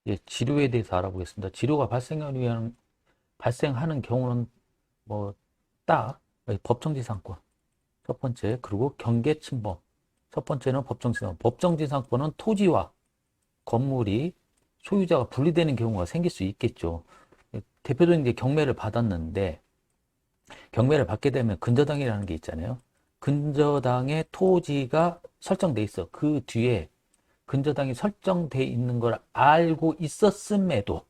이제 지료에 대해서 알아보겠습니다. 지료가 발생하는 경우는 뭐 딱 법정지상권 첫 번째, 그리고 경계침범 첫 번째는 법정지상권. 법정지상권은 토지와 건물이 소유자가 분리되는 경우가 생길 수 있겠죠. 대표적인 게 경매를 받았는데 경매를 받게 되면 근저당이라는 게 있잖아요. 근저당의 토지가 설정돼 있어. 그 뒤에 근저당이 설정돼 있는 걸 알고 있었음에도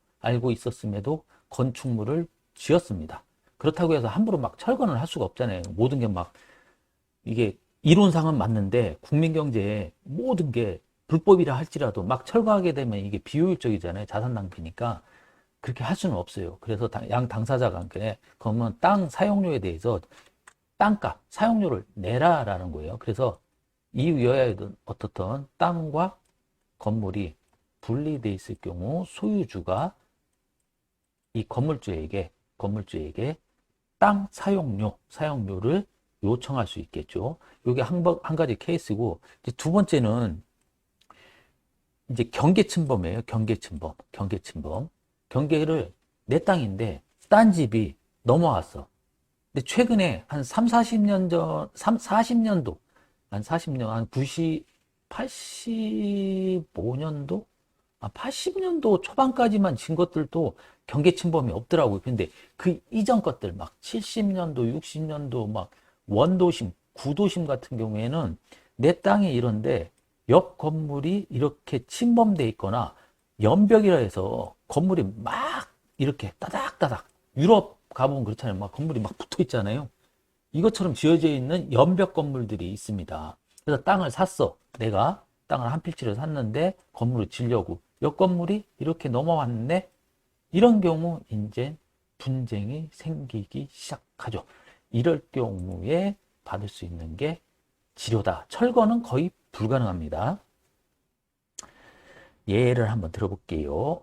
건축물을 지었습니다. 그렇다고 해서 함부로 막 철거는 할 수가 없잖아요. 모든 게 막 이게 이론상은 맞는데 국민 경제에 모든 게 불법이라 할지라도 막 철거하게 되면 이게 비효율적이잖아요. 자산 낭비니까 그렇게 할 수는 없어요. 그래서 양 당사자 관계에 그러면 땅 사용료에 대해서 땅값, 사용료를 내라라는 거예요. 그래서 이유여야든 어떻든 땅과 건물이 분리돼 있을 경우 소유주가 이 건물주에게 땅 사용료를 요청할 수 있겠죠. 이게 한 가지 케이스고, 이제 두 번째는 이제 경계침범이에요. 경계침범. 경계를 내 땅인데 딴 집이 넘어왔어. 근데 최근에 한 3, 40년 전, 40년도, 한 40년, 한 90, 85년도? 80년도 초반까지만 진 것들도 경계 침범이 없더라고요. 근데 그 이전 것들, 막 70년도, 60년도, 막 원도심, 구도심 같은 경우에는 내 땅이 이런데 옆 건물이 이렇게 침범돼 있거나 연벽이라 해서 건물이 막 이렇게 따닥따닥 유럽 가보면 그렇잖아요. 막 건물이 막 붙어 있잖아요. 이것처럼 지어져 있는 연벽 건물들이 있습니다. 그래서 땅을 샀어. 내가 땅을 한 필지를 샀는데 건물을 지려고. 옆 건물이 이렇게 넘어왔는데 이런 경우 이제 분쟁이 생기기 시작하죠. 이럴 경우에 받을 수 있는 게 지료다. 철거는 거의 불가능합니다. 예를 한번 들어볼게요.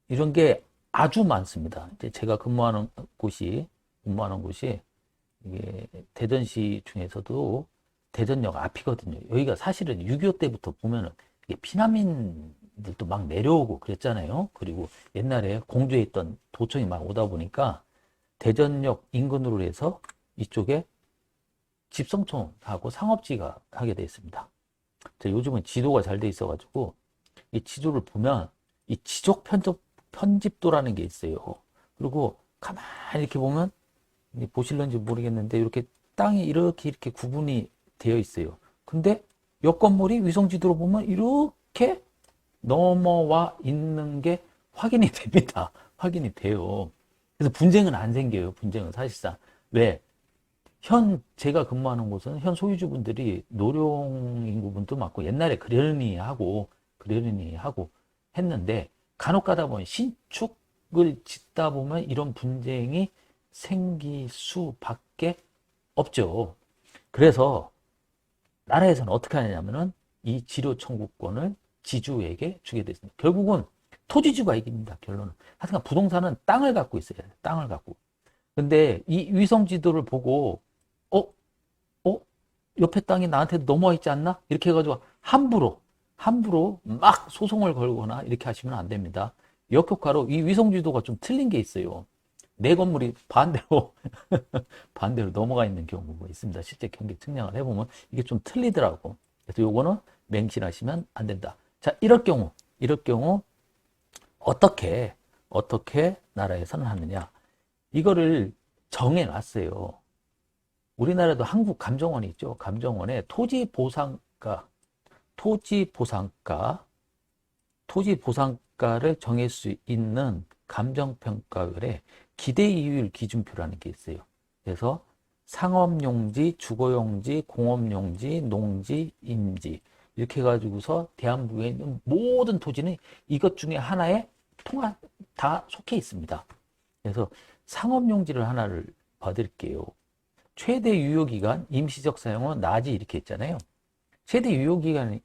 이런 게 아주 많습니다. 이제 제가 근무하는 곳이 이게 대전시 중에서도 대전역 앞이거든요. 여기가 사실은 6.25 때부터 보면은 피난민들도 막 내려오고 그랬잖아요. 그리고 옛날에 공주에 있던 도청이 막 오다 보니까 대전역 인근으로 해서 이쪽에 집성촌하고 상업지가 하게 되어 있습니다. 요즘은 지도가 잘 돼 있어가지고 이 지도를 보면 이 지적 편집도라는 게 있어요. 그리고 가만히 이렇게 보면 보실런지 모르겠는데 이렇게 땅이 이렇게 구분이 되어 있어요. 근데 옆 건물이 위성 지도로 보면 이렇게 넘어와 있는 게 확인이 됩니다. 확인이 돼요. 그래서 분쟁은 안 생겨요. 분쟁은 사실상. 왜? 제가 근무하는 곳은 현 소유주분들이 노령 인구분도 많고 옛날에 그러려니 하고 했는데 간혹 가다 보면 신축을 짓다 보면 이런 분쟁이 생길 수밖에 없죠. 그래서 나라에서는 어떻게 하냐면은 이 지료 청구권을 지주에게 주게 됐습니다. 결국은 토지주가 이깁니다. 결론은. 하여튼 부동산은 땅을 갖고 있어야 돼요. 땅을 갖고. 근데 이 위성 지도를 보고 어? 어? 옆에 땅이 나한테 넘어와 있지 않나? 이렇게 해가지고 함부로 막 소송을 걸거나 이렇게 하시면 안 됩니다. 역효과로 이 위성 지도가 좀 틀린 게 있어요. 내 건물이 반대로 넘어가 있는 경우가 있습니다. 실제 경계 측량을 해보면 이게 좀 틀리더라고. 그래서 요거는 맹신하시면 안 된다. 자, 이럴 경우 어떻게 나라에서는 하느냐? 이거를 정해놨어요. 우리나라도 한국감정원이 있죠. 감정원에 토지보상가를 정할 수 있는 감정평가율에 기대이율 기준표라는 게 있어요. 그래서 상업용지, 주거용지, 공업용지, 농지, 임지 이렇게 해가지고서 대한민국에 있는 모든 토지는 이것 중에 하나에 다 속해 있습니다. 그래서 상업용지를 하나를 봐드릴게요. 최대 유효기간, 임시적 사용은 낮이 이렇게 있잖아요. 최대 유효기간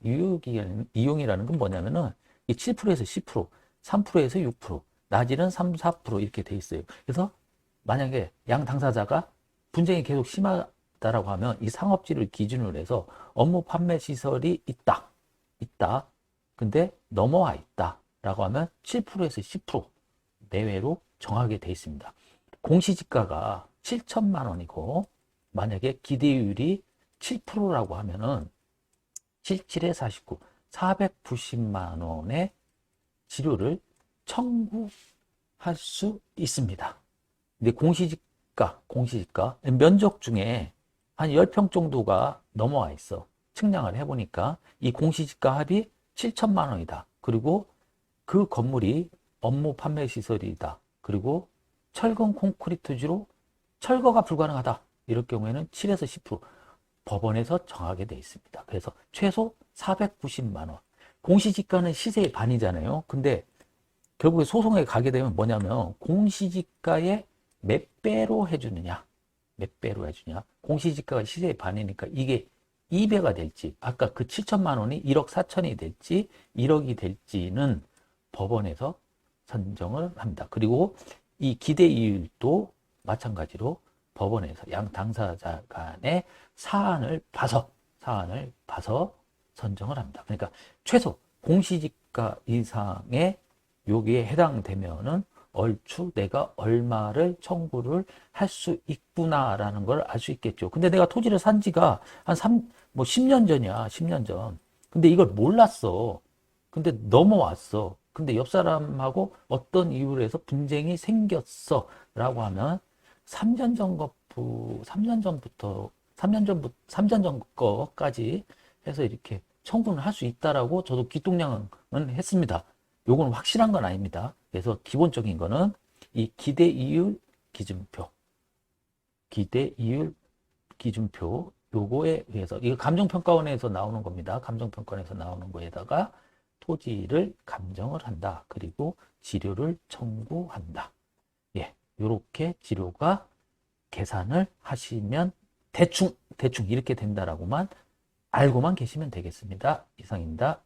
이용이라는 건 뭐냐면은 7%에서 10%, 3%에서 6%, 낮이는 3, 4% 이렇게 돼 있어요. 그래서 만약에 양 당사자가 분쟁이 계속 심하다라고 하면 이 상업지를 기준으로 해서 업무 판매 시설이 있다. 근데 넘어와 있다. 라고 하면 7%에서 10% 내외로 정하게 돼 있습니다. 공시지가가 7천만 원이고 만약에 기대율이 7%라고 하면은 77에 49, 490만 원의 지료를 청구할 수 있습니다. 근데 공시지가 면적 중에 한 10평 정도가 넘어와 있어. 측량을 해보니까 이 공시지가 합이 7천만 원이다. 그리고 그 건물이 업무 판매 시설이다. 그리고 철근 콘크리트지로 철거가 불가능하다. 이럴 경우에는 7에서 10% 법원에서 정하게 돼 있습니다. 그래서 최소 490만 원. 공시지가는 시세의 반이잖아요. 근데 결국에 소송에 가게 되면 뭐냐면 공시지가의 몇 배로 해주느냐. 몇 배로 해주냐. 공시지가가 시세의 반이니까 이게 2배가 될지, 아까 그 7천만 원이 1억 4천이 될지, 1억이 될지는 법원에서 선정을 합니다. 그리고 이 기대이율도 마찬가지로 법원에서 양 당사자 간의 사안을 봐서 선정을 합니다. 그러니까 최소 공시지가 이상의 여기에 해당되면은 얼추 내가 얼마를 청구를 할 수 있구나라는 걸 알 수 있겠죠. 근데 내가 토지를 산 지가 한 10년 전이야. 10년 전. 근데 이걸 몰랐어. 근데 넘어왔어. 근데 옆 사람하고 어떤 이유로 해서 분쟁이 생겼어. 라고 하면 3년 전 거까지 해서 이렇게 청구는 할 수 있다라고 저도 기동량은 했습니다. 요건 확실한 건 아닙니다. 그래서 기본적인 거는 이 기대이율 기준표 요거에 의해서 이거 감정평가원에서 나오는 겁니다. 감정평가원에서 나오는 거에다가 토지를 감정을 한다. 그리고 지료를 청구한다. 예, 요렇게 지료가 계산을 하시면 대충 이렇게 된다라고만 알고만 계시면 되겠습니다. 이상입니다.